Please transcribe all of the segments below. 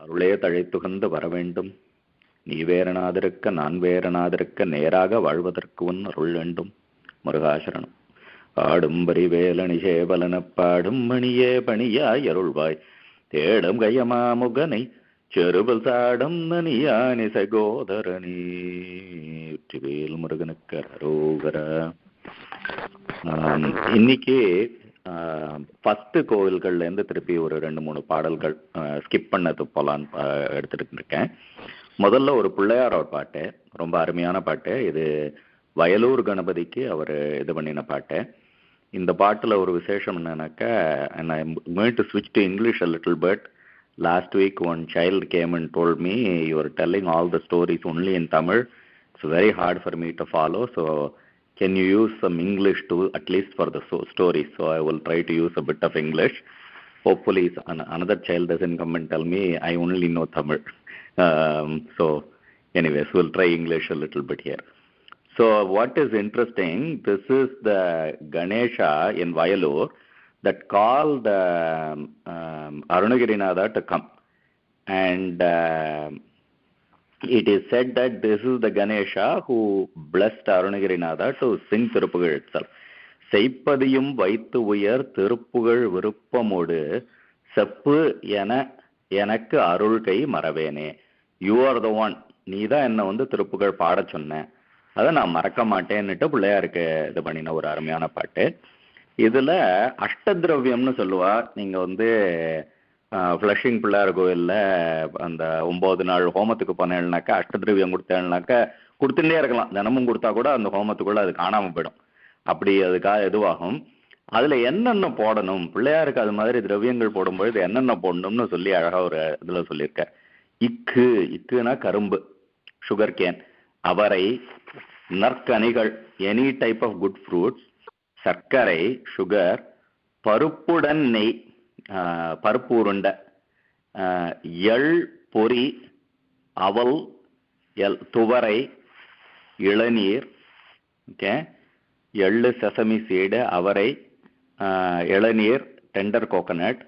அருளே தழைத்துகந்து வரவேண்டும். நீ வேறனாதிருக்க நான் வேறனாதிருக்க நேராக வாழ்வதற்கு உன் அருள் வேண்டும். முருகாசரணம். ஆடும் பரிவேலணி சேவலன பாடும் மணியே பணியாய் அருள்வாய். தேடும் கயமாமுகனை செருவல் சாடும் நனியானி சகோதரனி. வெற்றிவேல் முருகனுக்கு அரோகரா. இன்னைக்கு ஃபஸ்ட்டு கோவில்கள்லேருந்து திருப்பி ஒரு 2-3 பாடல்கள் ஸ்கிப் பண்ணது போலான்னு எடுத்துகிட்டு இருக்கேன். முதல்ல ஒரு பிள்ளையாரோட பாட்டு, ரொம்ப அருமையான பாட்டு. இது வயலூர் கணபதிக்கு அவர் இது பண்ணின பாட்டு. இந்த பாட்டில் ஒரு விசேஷம் என்னன்னாக்கா, and I'm going to switch to English a little bit. Last week one child came and told me, you are telling all the stories only in Tamil. It's very hard for me to follow, so can you use some English too, at least for the stories? So I will try to use a bit of English. Hopefully another child doesn't come and tell me I only know Tamil. So anyways, we'll try English a little bit here. So what is interesting, this is the Ganesha in Vayalur that called Arunagirinatha to come. And it is said that this is the Ganesha who blessed Arunagirinatha to sing Thiruppugazh itself. செய்ப்பதியும் வைத்து உயர் திருப்புகழ் விருப்பமோடு செப்பு எனக்கு அருள் கை மறவேனே. You are the one, நீ தான் என்னை திருப்புகழ் பாட சொன்ன, அதை நான் மறக்க மாட்டேன்னுட்டு பிள்ளையாருக்கு இது பண்ணின ஒரு அருமையான பாட்டு. இதில் அஷ்டதிரவியம்னு சொல்லுவா. நீங்கள் ஃப்ளஷிங் பிள்ளையார் கோயிலில் அந்த 9 நாள் ஹோமத்துக்கு போனேன்னாக்கா அஷ்டதிரவியம் கொடுத்தேன்னாக்கா கொடுத்துட்டே இருக்கலாம். தினமும் கொடுத்தா கூட அந்த ஹோமத்துக்குள்ளே அது காணாமல் போயிடும். அப்படி அதுக்காக எதுவாகும். அதில் என்னென்ன போடணும், பிள்ளையாருக்கு அது மாதிரி திரவியங்கள் போடும்பொழுது என்னென்ன போடணும்னு சொல்லி அழகாக ஒரு இதில் சொல்லியிருக்க. இக்குனா கரும்பு, சுகர் கேன், அவரை, நற்கனிகள், any type of good fruits, சர்க்கரை, சுகர், பருப்புடன் நெய், பருப்பு உருண்டை, எள் பொரி, அவல், துவரை, இளநீர், ஓகே, எள்ளு, செசமி சீடு, அவரை, இளநீர், டெண்டர் கோகனட்,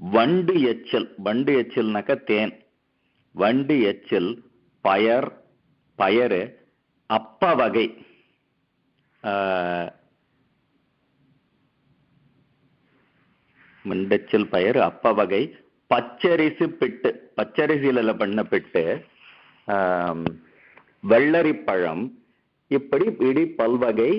வண்டு எச்சில், வண்டு எச்சில்னாக்கா தேன், வண்டு எச்சில், பயறு, அப்ப வகை, மண்டச்சில் பயிர், அப்ப வகை, பச்சரிசி பிட்டு, பச்சரிசியில பண்ண பிட்டு, வெள்ளரிப்பழம், இப்படி இடி பல்வகை,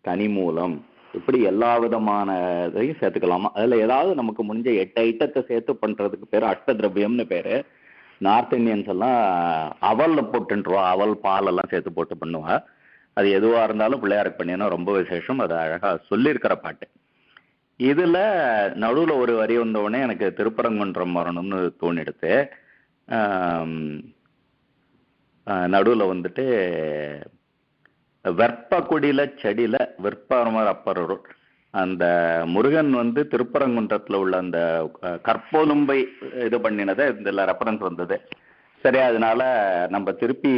கனிமூலம், இப்படி எல்லா விதமான இதையும் சேர்த்துக்கலாமா. அதில் ஏதாவது நமக்கு முடிஞ்ச 8 ஐட்டத்தை சேர்த்து பண்ணுறதுக்கு பேர் அஷ்டதிரவியம்னு பேர். நார்த் இந்தியன்ஸ் எல்லாம் அவலில் போட்டுருவா, அவல் பாலெல்லாம் சேர்த்து போட்டு பண்ணுவா. அது எதுவாக இருந்தாலும் பிள்ளையாருக்கு பண்ணினா ரொம்ப விசேஷம். அது அழகாக சொல்லியிருக்கிற பாட்டு. இதில் நடுவில் ஒரு வரி வந்தவுடனே எனக்கு திருப்பரங்குன்றம் வரணும்னு தோணிடுது. நடுவில் வெற்பக்குடியில செடியில விற்பரமர் அப்பரர், அந்த முருகன் திருப்பரங்குன்றத்தில் உள்ள அந்த கற்போலும்பை இது பண்ணினதை இதில் ரெஃபரன்ஸ் வந்தது. சரி, அதனால நம்ம திருப்பி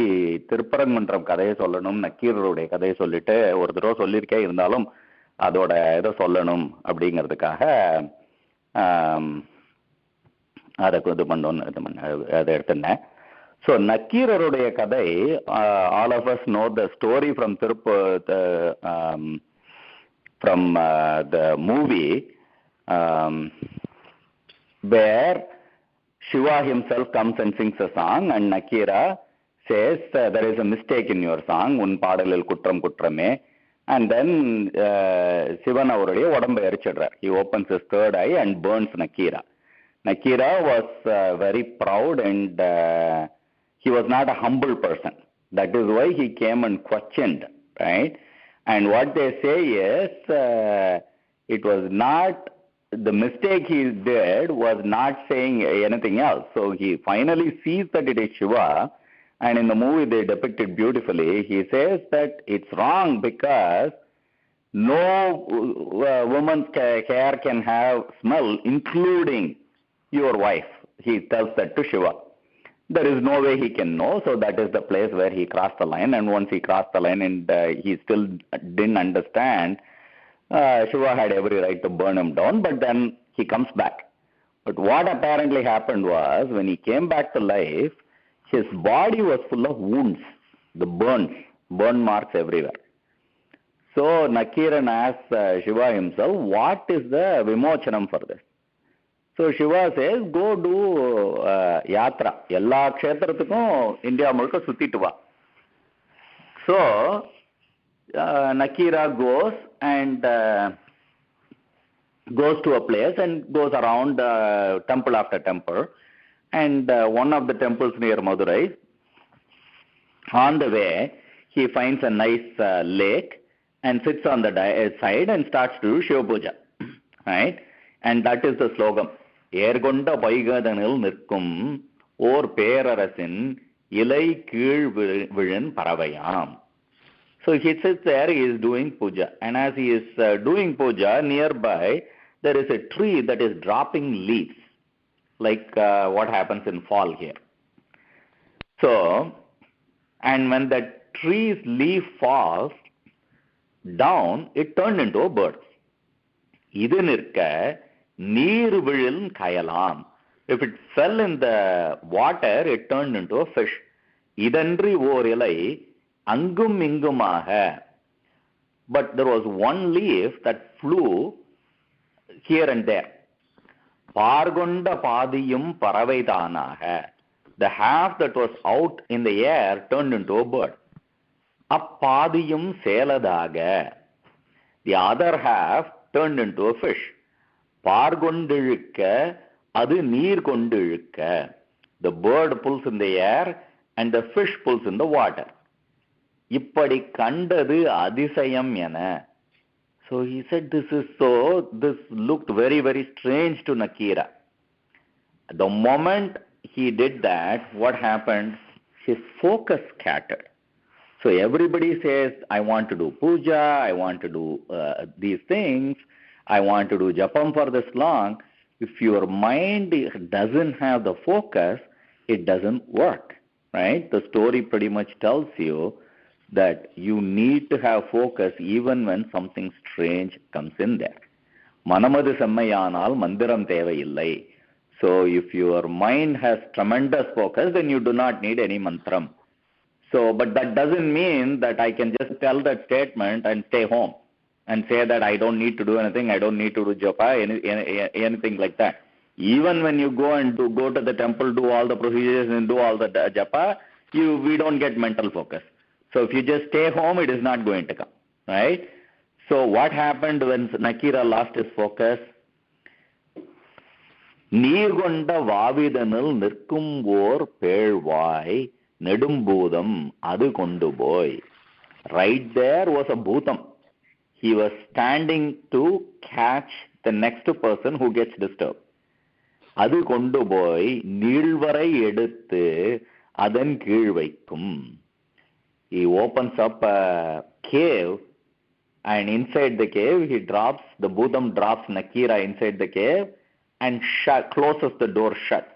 திருப்பரங்குன்றம் கதையை சொல்லணும், நக்கீரருடைய கதையை சொல்லிட்டு ஒரு தடவை சொல்லியிருக்கேன், இருந்தாலும் அதோட இதை சொல்லணும் அப்படிங்கிறதுக்காக அதை இது பண்ணோன்னு அதை எடுத்துனேன். ஸோ நக்கீரருடைய கதை, all of us know the story from from the movie where Shiva himself comes and sings a song and Nakira says there is a mistake in your song, un பாடலில் குற்றம் குற்றமே. And then சிவன் அவருடைய உடம்பை எரிச்சிடுறார். He opens his third eye and burns Nakira. Nakira was very proud and he was not a humble person. That is why he came and questioned, right? And what they say is it was not, the mistake he did was not saying anything else. So he finally sees that it is Shiva, and in the movie they depict it beautifully. He says that it's wrong because no woman's hair can have smell, including your wife. He tells that to Shiva. There is no way he can know, so that is the place where he crossed the line. And once he crossed the line and he still didn't understand, Shiva had every right to burn him down, but then he comes back. But what apparently happened was, when he came back to life, his body was full of wounds, the burn marks everywhere. So Nakiran asked Shiva himself, what is the Vimochanam for this? So Shiva says, go do yatra. Ella kshetrathukkum India mulka sutittu va. So Nakira goes and goes to a place and goes around temple after temple. And one of the temples near Madurai, on the way, he finds a nice lake and sits on the side and starts to do Shiva Puja. Right? And that is the slogan. ஏர்கொண்ட பைகதனில் நிற்கும் ஓர் பேரரசின் இலை கீழ் விழுன் பறவையாம். So he sits there, he is doing puja. And as he is doing puja, nearby there is a tree that is dropping leaves, like what happens in fall here. So, and when that tree's leaf falls down, it turned into a bird. இது நிற்க நீர் விழில் கயலாம். If it fell in the water, it turned into a fish. இதன்றி ஓர் இலை அங்கும் இங்குமாக. But there was one leaf that flew here and there. பார்கொண்ட பாதியும் பறவைதானாக. The half that was out in the air turned into a bird. அப்பாதியும் சேலதாக. The other half turned into a fish. பார்கொண்டிழுக்க அது நீர் கொண்டிழுக்க. The bird pulls in the air and the fish pulls in the water. இப்படி கண்டது அதிசயம் என. So he said, this looked very, very strange to Nakira. The moment he did that, what happened? His focus scattered. So everybody says, I want to do puja, I want to do these things, I want to do japam for this long. If your mind doesn't have the focus, it doesn't work, right? The story pretty much tells you that you need to have focus even when something strange comes in there. Manamadu semmayanal mandiram thevayillai. So if your mind has tremendous focus, then you do not need any mantram. So, but that doesn't mean that I can just tell that statement and stay home and say that I don't need to do anything, I don't need to do japa, anything like that. Even when you go to the temple, do all the procedures and do all the japa, we don't get mental focus. So if you just stay home, it is not going to come, right? So what happened when Nakira lost his focus? நீர்கொண்ட வாவிதனில் நிற்கும் ஓர் பேழ்வாய் நெடும்பூதம் அது கொண்டு போய். Right there was a bhutam. He was standing to catch the next person who gets disturbed. அது கொண்டு போய் நீள்வரை எடுத்து அதன் கீழ் வைக்கும். He opens up a cave, and inside the cave the bhutam drops Nakira inside the cave and closes the door shut.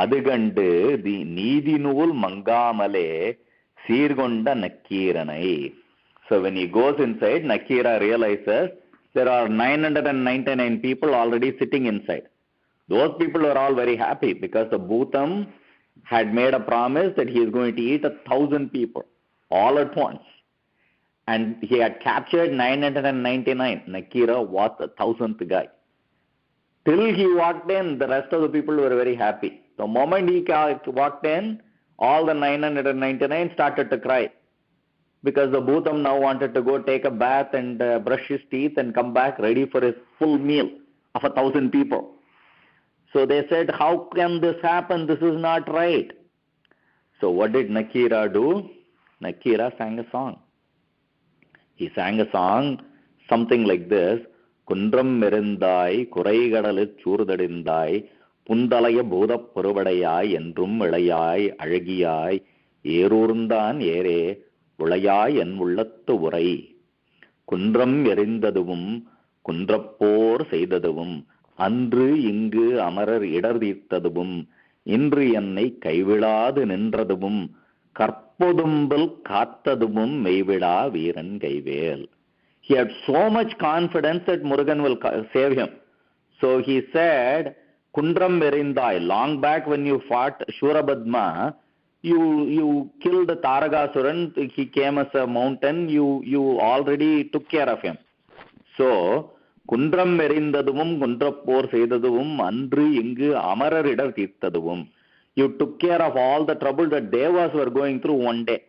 அது கண்டு நீதி நூல் மங்காமலே சீர்கொண்ட நக்கீரனை. So when he goes inside, Nakira realizes there are 999 people already sitting inside. Those people were all very happy because the bhutam had made a promise that he is going to eat 1,000 people all at once. And he had captured 999. Nakira was the 1,000th guy. Till he walked in, the rest of the people were very happy. The moment he walked in, all the 999 started to cry. Because the bhutam now wanted to go take a bath and brush his teeth and come back ready for his full meal of 1,000 people. So they said, how can this happen? This is not right. So what did Nakira do? Nakira sang a song. He sang a song, something like this. குன்றம் மெருந்தாய் குறைகடலுச் சூர்தடிந்தாய் புந்தலைய பூதப் பெருவடையாய் என்றும் இளையாய் அழகியாய் ஏரூர்ந்தான் ஏரே உளையாய் என் உள்ளத்து உரை. குன்றம் எறிந்ததுவும் குன்றப்போர் செய்ததுவும் அன்று இங்கு அமரர் இடர் தீர்த்ததுவும் இன்று என்னை கைவிடாது நின்றதுவும் கற்பொதும்பல் காத்ததுவும் மெய்விடா வீரன் கைவேல். He had so much confidence that Murugan will save him. So he said, Kundram Merindai, long back when you fought Shurabadma, you killed the Taragasuran, he came as a mountain, you already took care of him. So, Kundram Merindaduvum, Kundrappor Sedaduvum, Andri Ingu, Amararidar Tirtaduvum. You took care of all the trouble that Devas were going through one day.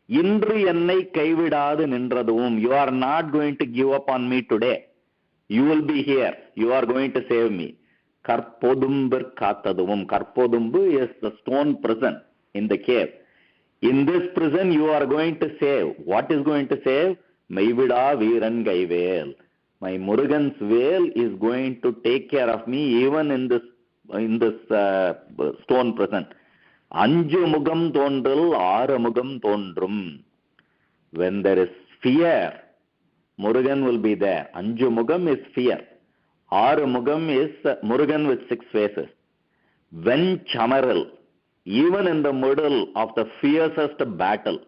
Indri Ennai Kaividadu Nindraduvum. You are not going to give up on me today. You will be here. You are going to save me. Karpodumbur Kataduvum. Karpodumbu is the stone prison in the cave. In this prison, you are going to save. What is going to save? Maivida Veeran Gaivel. My Murugan's veil is going to take care of me even in this stone prison. Anju Mugam Tondral, Ara Mugam Tondrum. When there is fear, Murugan will be there. Anju Mugam is fear. Ara Mugam is Murugan with 6 faces. When Chamaral, even in the middle of the fiercest battle,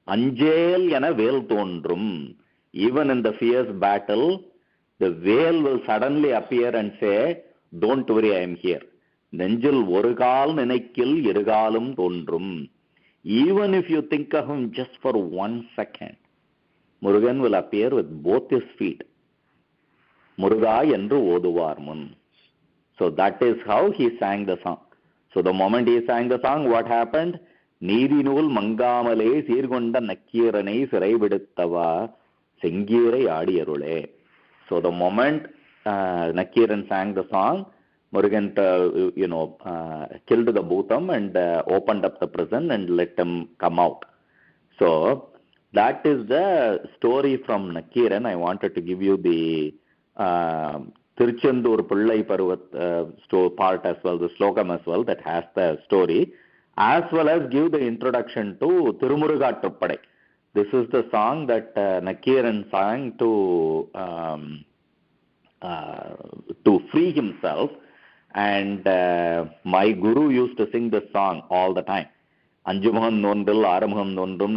Anjel Yana Veil Tondrum, even in the fierce battle, the veil will suddenly appear and say, don't worry, I am here. Nenjil Vorukal Nenekil Irgalum Tondrum. Even if you think of him just for 1 second, Murugan will appear with both his feet. Muruga Yendru Oduvarmun. So that is how he sang the song. So the moment he sang the song, what happened? Needinul Mangamale Sirgonda Nakirane Siraividuttava Sengire Adiyarule. So the moment Nakiran sang the song, Murugan, killed the Bhutam and opened up the prison and let him come out. So that is the story from Nakiran. I wanted to give you the Tiruchendur Pillai Parvat part as well, the slokam as well, that has the story, as well as give the introduction to Tirumuruga Truppadai. This is the song that Nakiran sang to free himself, and my guru used to sing this song all the time. Anjumaham Nondil, Aramaham Nondrum,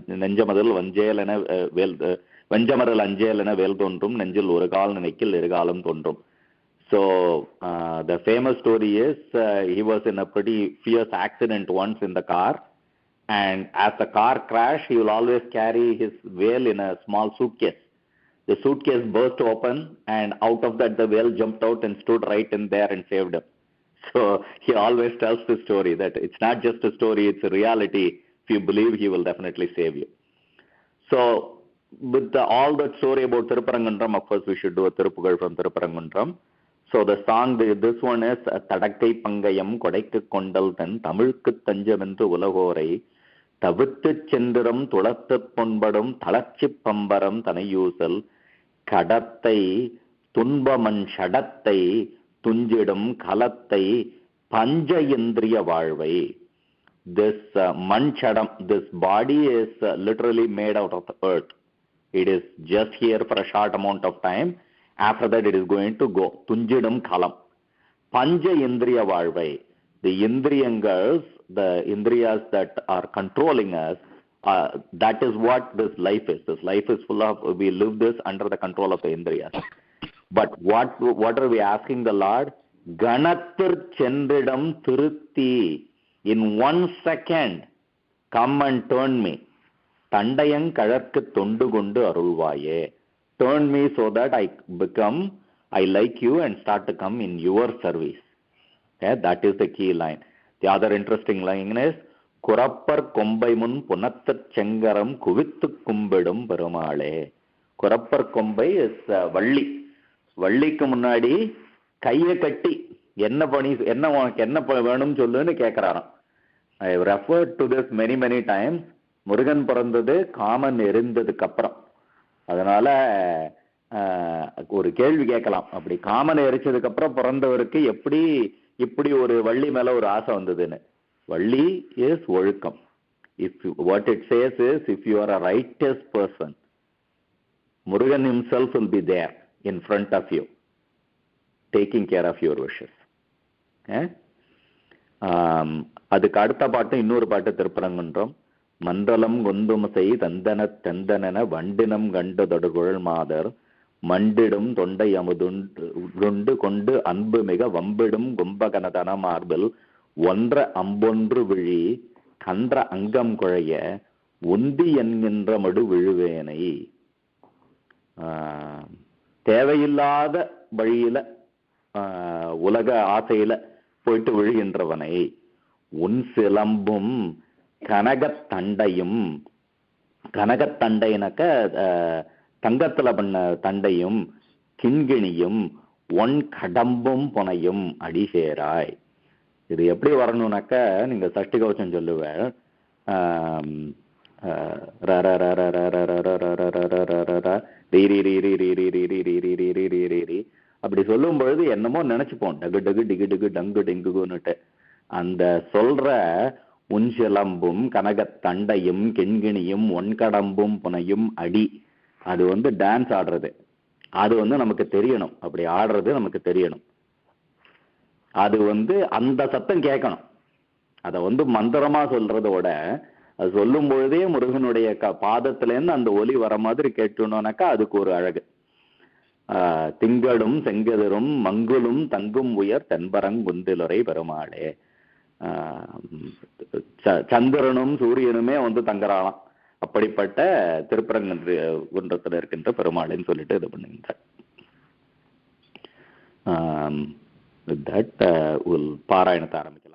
Nenjamadil, Vanjamaral Anjel and a Vel Tondrum, Nenjil Urakal and Ekil Irgalam Tondrum. So the famous story is he was in a pretty fierce accident once in the car, and as the car crashed, he will always carry his veil in a small suitcase. The suitcase burst open, and out of that the veil jumped out and stood right in there and saved him. So he always tells the story that it's not just a story, it's a reality. If you believe, he will definitely save you. So with all that story about Thiruppurangundram, of course we should do a Thiruppugazh from Thiruppurangundram. So the song, this one is Tadakkai Pangayam Kodaikku Kondal Tan Tamilku Tanjavendu Ulagorai Tavittu Chendiram Tulattu Ponbadum Thalachchi Pambaram Tanayusal Kadattai Tunbaman Shadattai Tunjidam Kalattai Panjayendriya Valvai. This Manchadam, this body is literally made out of the earth. It is just here for a short amount of time. After that it is going to go. Tunjidam Kalam. Panjayendriya Valvai. The Indriyangals, the Indriyas that are controlling us, that is what this life is. This life is full of, we live this under the control of the Indriyas. But what are we asking the Lord? Ganathir Chendridam Thirutti. In 1 second, come and turn me. Tandayang Kadarkku Tondugundu Arulvaye. Turn me so that I like you and start to come in your service. Okay, that is the key line. The other interesting line is Kurappar Kombaimun Punathat Chengaram Kuvittu Kumbidum Perumale. Kurappar Kombai is Valli. Vallikku munnadi கையை கட்டி என்ன உனக்கு என்ன வேணும்னு சொல்லுன்னு கேட்கிறாராம். I have referred to this many times. Murugan பிறந்தது common எரிந்ததுக்கு அப்புறம். அதனால ஒரு கேள்வி கேட்கலாம், அப்படி காமன் எரிச்சதுக்கு அப்புறம் பிறந்தவருக்கு எப்படி இப்படி ஒரு வள்ளி மேல ஒரு ஆசை வந்ததுன்னு. வள்ளி is ஒழுக்கம். What it says is, if you are a righteous person, Murugan himself will be there in front of you, taking care of your wishes. அதுக்கு அடுத்த பாட்டு இன்னொரு பாட்டு திருப்பரங்குன்றம். மண்டலம் கொந்துமசை தந்தன தெந்தன வண்டினம் கண்டு தொடுகுழல் மாதர் மண்டிடும் தொண்டை அமுதுண்டு கொண்டு அன்பு மிக வம்பிடும் கும்பகனதன மார்பில் ஒன்ற அம்பொன்று விழி கன்ற அங்கம் குழைய ஒந்தி என்கின்ற மடு விழுவேனை. தேவையில்லாத வழியில உலக ஆசையில போயிட்டு விழுகின்றவனை உன் சிலம்பும் கனகத்தண்டையும், கனகத்தண்டைனாக்க தங்கத்துல பண்ண தண்டையும், கிண்கிணியும் ஒன் கடம்பும் புனையும் அடிசேராய். இது எப்படி வரணும்னாக்க நீங்க சஷ்டி கவச்சம் சொல்லுவேன். அப்படி சொல்லும் பொழுது என்னமோ நினைச்சுப்போம், டகு டகு டிகு டிகு டங்கு டெங்குன்னுட்டு. அந்த சொல்ற உன் சிலம்பும் கனகத்தண்டையும் கிண்கிணியும் ஒன்கடம்பும் புனையும் அடி, அது டான்ஸ் ஆடுறது, அது நமக்கு தெரியணும். அப்படி ஆடுறது நமக்கு தெரியணும். அது அந்த சத்தம் கேட்கணும். அதை மந்திரமா சொல்றதோட அது சொல்லும் பொழுதே முருகனுடைய பாதத்திலேருந்து அந்த ஒலி வர மாதிரி கேட்டோம்னாக்கா அதுக்கு ஒரு அழகு. திங்களும் செங்கதிரும் மங்குலும் தங்கும் உயர் தென்பரங்குந்திலுரை பெருமாளே. சந்திரனும் சூரியனுமே தங்கறாளாம். அப்படிப்பட்ட திருப்பரங்குன்றத்தில் இருக்கின்ற பெருமாளைன்னு சொல்லிட்டு இது பண்ணுகின்றார். பாராயணத்தை ஆரம்பிக்க